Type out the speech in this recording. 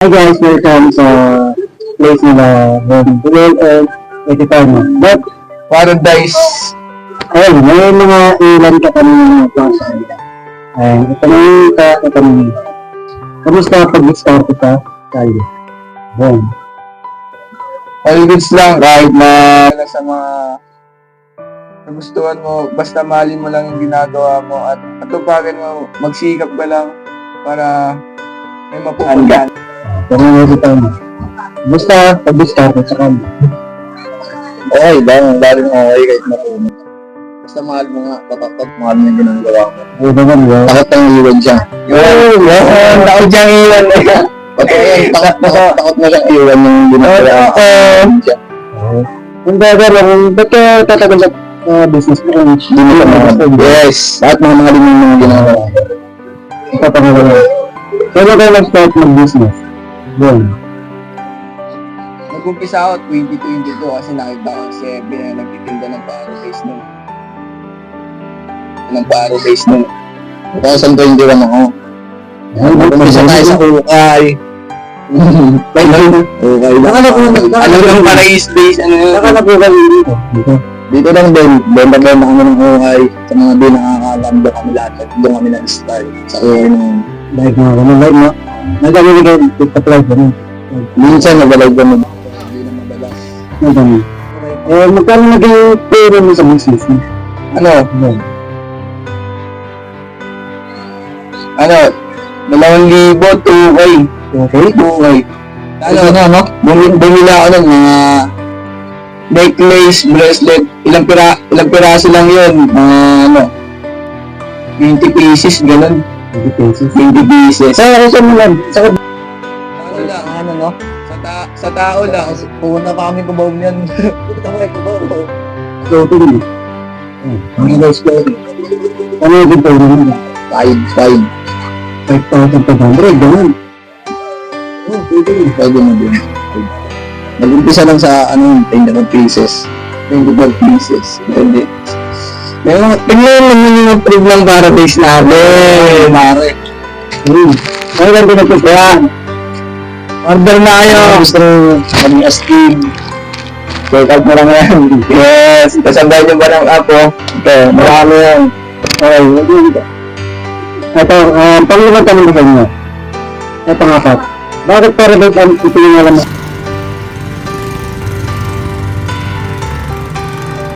Hi guys, welcome sa place nila Bulol and 85 mo. But, Paradise. ayun, may mga ilan ka kanina mga plans sa kanila. Ayun, itanongin ka katanongin. Kamusta pag-start ka? Tayo. Ayun. All goods lang kahit na sa mga nagustuhan mo, basta mahalin mo lang yung ginagawa mo at patuparin mo, magsikap ka lang para may mapupuntahan. Tanongin kita mo. Kamusta pag-start ka sa kanila? Okay, dahil okay kahit matulog. Basta mahal mo nga, mahal mo yung ginagawa mo. Ayun naman, yun. Takot ang iwan siya. Yun! Takot siyang iwan. Takot mo siyang iwan yung ginagawa mo. Kung baga lang, ba't ka tatagal sa business mo? Hindi mo ka Yes, lahat mga mahalin yung mga ginagawa mo. Papangalan mo. Kailan kayo nag-start mag-business? Yun. Nag-umpisa ako 2022 kasi nakita ko si Ebe na nagtitinda ng paro base nung 2021 ako. Nag-umpisa tayo sa Ukay. Okay lang. Alam lang para is base, ano yun? Nakalabukan dito. Dito. Dito lang din, benda-benda kami ng Ukay. Sa mga di nakakalam, doon kami lahat. Doon kami nag-start sa Ukay na yun. Live mga ganun, live no? Nagkakali kayo, TikTok live ganun. Minsan nag-live kami. Hindi na madalas. Ganun. Magkano naging pera mo sa business mo? Ano? Ano? 2,000 Ukay. Okay? Ukay. Ano? Bumili ako ng mga necklace, bracelet, ilang piraso lang yun, ano, 20 pieces, ganun, 20 pesos. 20 pieces. Sa mo lang? Sa Ano lang, ano no? Sa tao lang. Pumunta pa kami kubaw niyan. Pumunta kami kubaw. clothing mo? Mga guys ko, Ano yung ginto mo? 5,500, ganun. Pwede mo din. Nag-umpisa lang sa, 25 pieces. 25 pieces. Pwede. Tingnan naman yung approve ng Paradise natin. Mare. Ano lang pinagpupuan? Order na kayo. Gusto kami astig. Check out mo lang yan. Yes. Kasandahan nyo ba ng app, oh? Ito, marami yan. Okay, ito, pangalan tanong ko sa inyo. Ito nga, Pat. Bakit para ba ito yung alam mo?